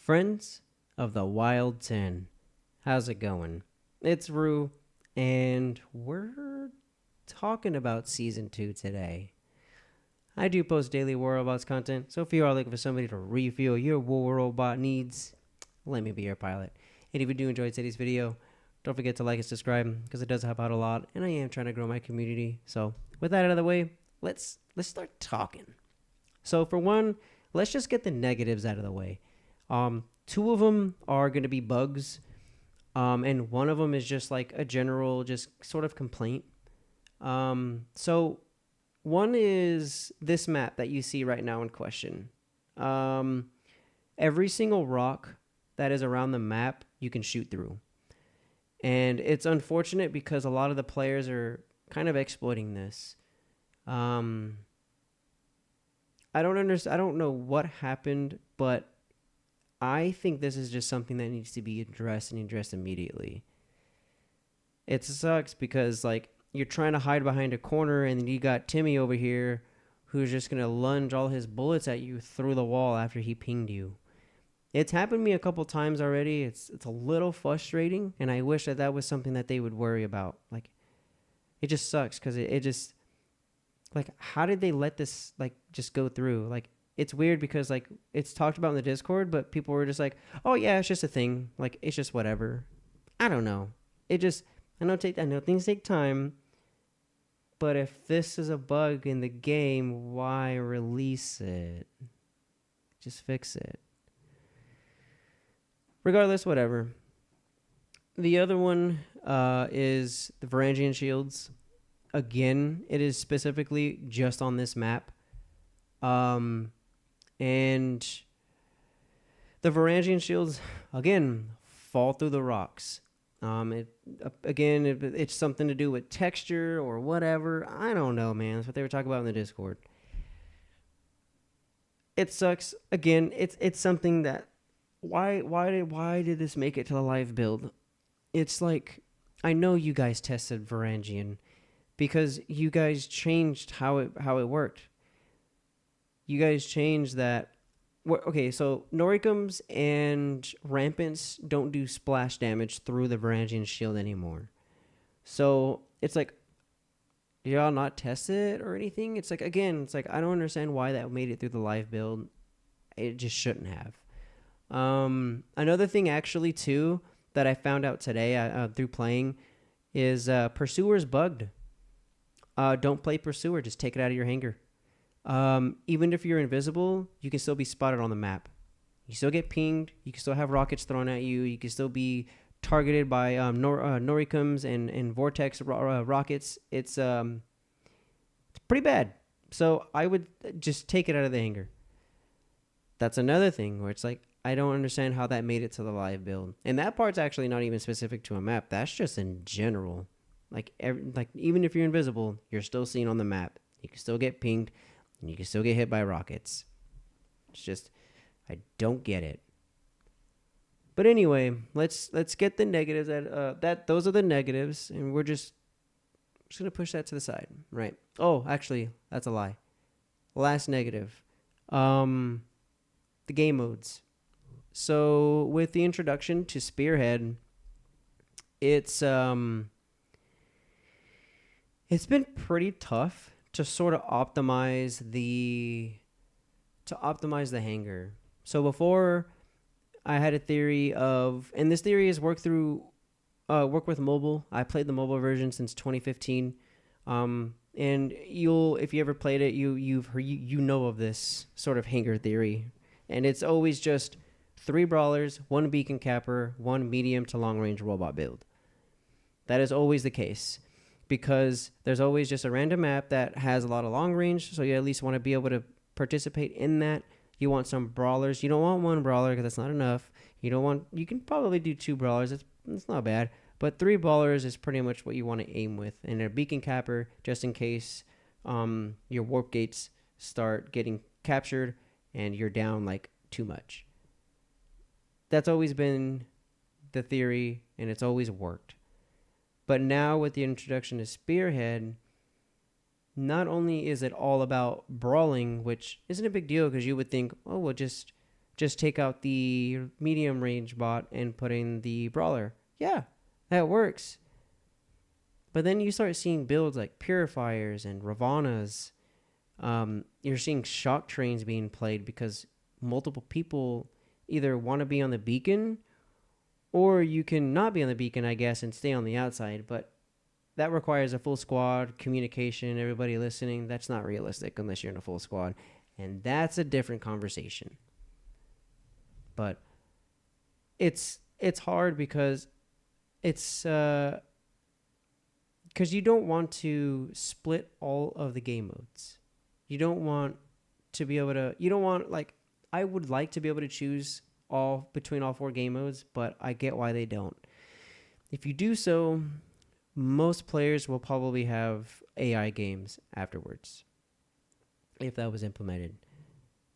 Friends of the Wild 10. How's it going? It's Rue, and we're talking about season 2 today. I do post daily War Robots content, so if you are looking for somebody to refuel your War Robot needs, let me be your pilot. And if you do enjoy today's video, don't forget to like and subscribe because it does help out a lot, and I am trying to grow my community. So, with that out of the way, let's start talking. So, for one, let's just get the negatives out of the way. Two of them are going to be bugs, and one of them is just like a general, just sort of complaint. So one is this map that you see right now in question. Every single rock that is around the map, you can shoot through. And it's unfortunate because a lot of the players are kind of exploiting this. I don't understand. I don't know what happened, but I think this is just something that needs to be addressed and addressed immediately. It sucks because like you're trying to hide behind a corner and you got Timmy over here who's just going to lunge all his bullets at you through the wall after he pinged you. It's happened to me a couple times already. It's a little frustrating, and I wish that was something that they would worry about. Like, it just sucks because it just, like, how did they let this, like, just go through? Like, it's weird because, like, it's talked about in the Discord, but people were just like, oh, yeah, it's just a thing. Like, it's just whatever. I don't know. It just, I know things take time, but if this is a bug in the game, why release it? Just fix it. Regardless, whatever. The other one is the Varangian shields. Again, it is specifically just on this map. And the Varangian shields, again, fall through the rocks. It's something to do with texture or whatever. I don't know, man. That's what they were talking about in the Discord. It sucks. Again, it's something that why did this make it to the live build? It's like, I know you guys tested Varangian because you guys changed how it worked. You guys changed that. Okay, so Noricums and Rampants don't do splash damage through the Varangian shield anymore. So it's like, do y'all not test it or anything? It's like, again, it's like, I don't understand why that made it through the live build. It just shouldn't have. Another thing actually too that I found out today through playing is Pursuer's bugged. Don't play Pursuer. Just take it out of your hanger. Even if you're invisible, you can still be spotted on the map. You still get pinged. You can still have rockets thrown at you. You can still be targeted by Noricums and Vortex rockets. It's pretty bad. So I would just take it out of the hanger. That's another thing where it's like, I don't understand how that made it to the live build. And that part's actually not even specific to a map. That's just in general. Like even if you're invisible, you're still seen on the map. You can still get pinged, and you can still get hit by rockets. It's just, I don't get it. But anyway, let's get the negatives. Those are the negatives, and we're just gonna push that to the side, right? Oh, actually, that's a lie. Last negative, the game modes. So with the introduction to Spearhead, it's been pretty tough to sort of optimize the hanger. So before, I had a theory of, and this theory is work with mobile. I played the mobile version since 2015. And if you ever played it, you know of this sort of hanger theory, and it's always just 3 brawlers, 1 beacon capper, 1 medium to long range robot build. That is always the case because there's always just a random map that has a lot of long range, so you at least want to be able to participate in that. You want some brawlers. You don't want 1 brawler because that's not enough. You can probably do 2 brawlers. It's not bad. But 3 brawlers is pretty much what you want to aim with. And a beacon capper just in case your warp gates start getting captured and you're down like too much. That's always been the theory, and it's always worked. But now with the introduction to Spearhead, not only is it all about brawling, which isn't a big deal because you would think, oh, well, just just take out the medium range bot and put in the brawler. Yeah, that works. But then you start seeing builds like Purifiers and Ravana's. You're seeing shock trains being played because multiple people either want to be on the beacon, or you can not be on the beacon, I guess, and stay on the outside. But that requires a full squad, communication, everybody listening. That's not realistic unless you're in a full squad. And that's a different conversation. But it's hard because it's because you don't want to split all of the game modes. You don't want to be able to, you don't want, like, I would like to be able to choose all between all 4 game modes, but I get why they don't. If you do so, most players will probably have AI games afterwards if that was implemented.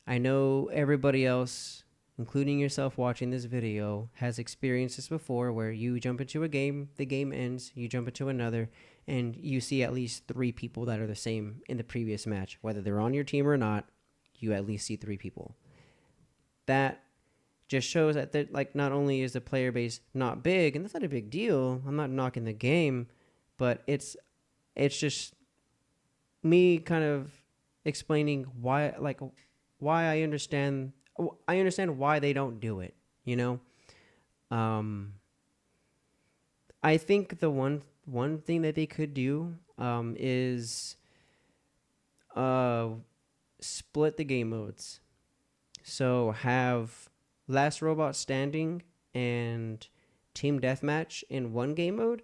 I know everybody else, including yourself watching this video, has experienced this before where you jump into a game, the game ends, you jump into another, and you see at least 3 people that are the same in the previous match. Whether they're on your team or not, you at least see 3 people. That just shows that, like, not only is the player base not big, and that's not a big deal, I'm not knocking the game, but it's just me kind of explaining why I understand why they don't do it, you know? I think the one thing that they could do is split the game modes. So have Last Robot Standing and Team Deathmatch in one game mode,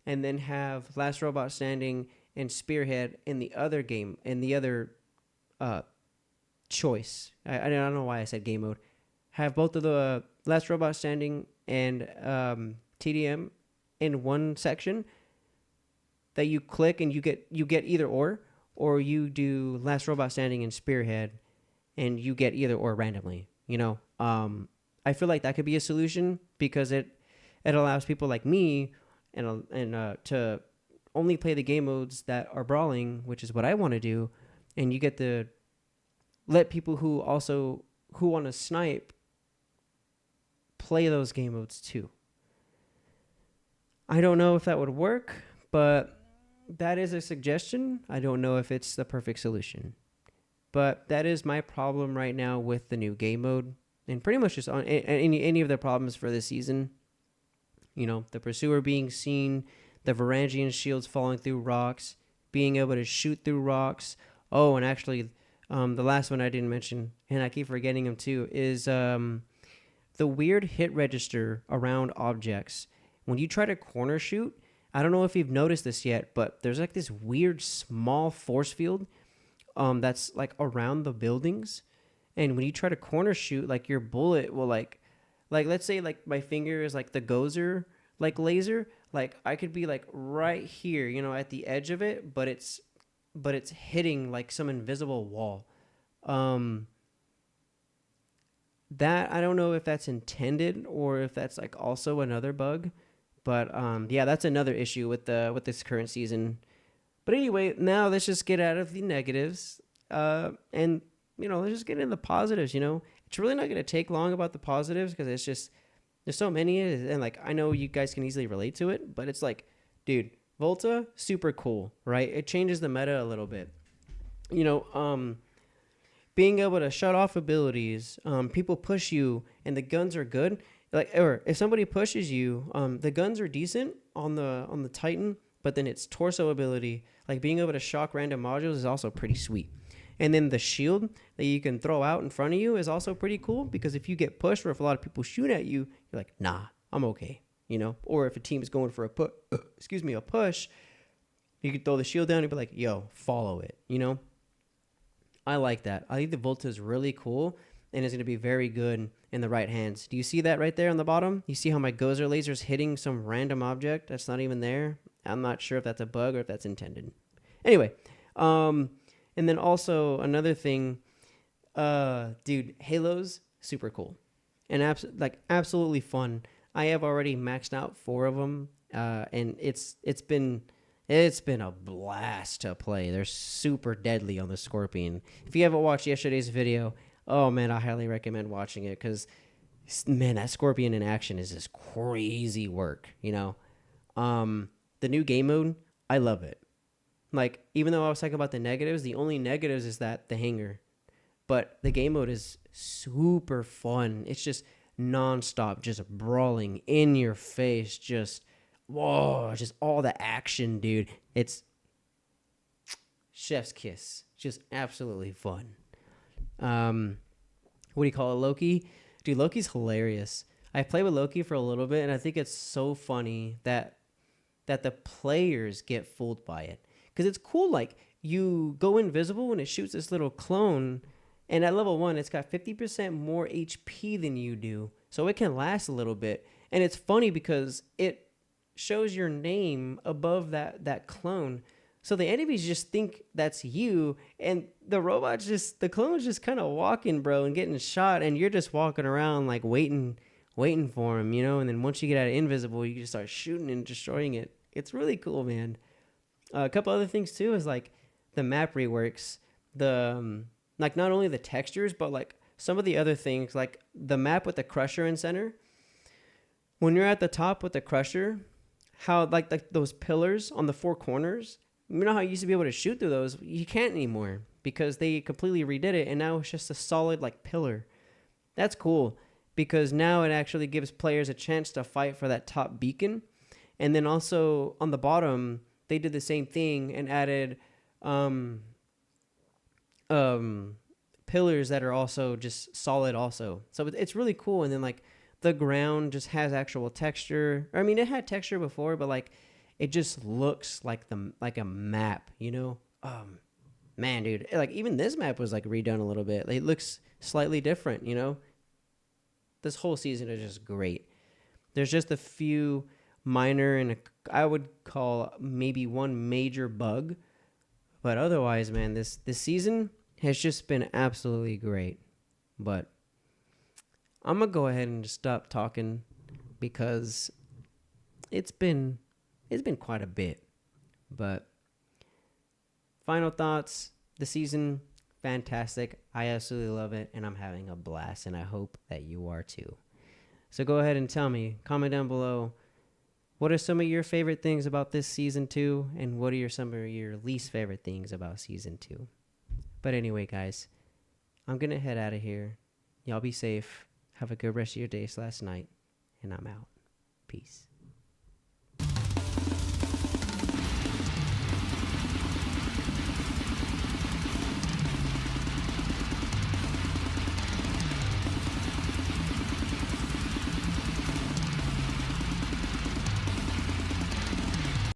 and then have Last Robot Standing and Spearhead in the other game, in the other choice. I don't know why I said game mode. Have both of the Last Robot Standing and TDM in one section that you click and you get either or you do Last Robot Standing and Spearhead and you get either or randomly, you know. I feel like that could be a solution because it allows people like me and to only play the game modes that are brawling, which is what I want to do, and you get to let people who want to snipe play those game modes too. I don't know if that would work, but that is a suggestion. I don't know if it's the perfect solution. But that is my problem right now with the new game mode, and pretty much just on any of the problems for this season. You know, the Pursuer being seen, the Varangian shields falling through rocks, being able to shoot through rocks. Oh, and actually, the last one I didn't mention, and I keep forgetting him too, is the weird hit register around objects. When you try to corner shoot, I don't know if you've noticed this yet, but there's like this weird small force field that's like around the buildings, and when you try to corner shoot, like your bullet will like let's say like my finger is like the Gozer like laser, like I could be like right here, you know, at the edge of it, but it's hitting like some invisible wall. That I don't know if that's intended or if that's like also another bug, but yeah, that's another issue with this current season. But anyway, now let's just get out of the negatives, and you know, let's just get into the positives. You know, it's really not going to take long about the positives because it's just there's so many, and like I know you guys can easily relate to it, but it's like, dude, Volta, super cool, right? It changes the meta a little bit. You know, being able to shut off abilities, people push you, and the guns are good. Like, or if somebody pushes you, the guns are decent on the Titan, but then its torso ability, like being able to shock random modules, is also pretty sweet. And then the shield that you can throw out in front of you is also pretty cool because if you get pushed or if a lot of people shoot at you, you're like, nah, I'm okay, you know. Or if a team is going for a push, you can throw the shield down and be like, yo, follow it, you know. I like that. I think the Volta is really cool and is going to be very good in the right hands. Do you see that right there on the bottom? You see how my Gozer laser is hitting some random object that's not even there? I'm not sure if that's a bug or if that's intended. Anyway, and then also another thing, dude, Halos, super cool. And absolutely fun. I have already maxed out 4 of them, and it's been a blast to play. They're super deadly on the Scorpion. If you haven't watched yesterday's video, Oh man, I highly recommend watching it because man, that Scorpion in action is just crazy work. The new game mode, I love it. Like even though I was talking about the negatives, the only negatives is that the hanger. But the game mode is super fun. It's just nonstop, just brawling in your face, just whoa, just all the action, dude. It's chef's kiss, just absolutely fun. Um, what do you call it, Loki? Dude, Loki's hilarious. I played with Loki for a little bit, and I think it's so funny that the players get fooled by it because it's cool. Like you go invisible and it shoots this little clone, and at level 1, it's got 50% more HP than you do, so it can last a little bit. And it's funny because it shows your name above that clone. So the enemies just think that's you, and the clone's just kind of walking, bro, and getting shot, and you're just walking around like waiting for him, And then once you get out of invisible, you just start shooting and destroying it. It's really cool, man. A couple other things too is like the map reworks, the like not only the textures, but like some of the other things, like the map with the crusher in center. When you're at the top with the crusher, how like those pillars on the four corners, you know how you used to be able to shoot through those? You can't anymore because they completely redid it, and now it's just a solid like pillar. That's cool because now it actually gives players a chance to fight for that top beacon. And then also on the bottom, they did the same thing and added um, um, pillars that are also just solid also. So it's really cool. And then like the ground just has actual texture. I mean, it had texture before, but like it just looks like a map. Man, dude, like even this map was like redone a little bit. Like, it looks slightly different. This whole season is just great. There's just a few minor and I would call maybe one major bug, but otherwise, man, this season has just been absolutely great. But I'm gonna go ahead and just stop talking because it's been quite a bit. But final thoughts: the season, fantastic. I absolutely love it, and I'm having a blast, and I hope that you are too. So go ahead and tell me, comment down below, what are some of your favorite things about this season 2, and what are some of your least favorite things about season 2? But anyway, guys, I'm going to head out of here. Y'all be safe. Have a good rest of your day/night, and I'm out. Peace.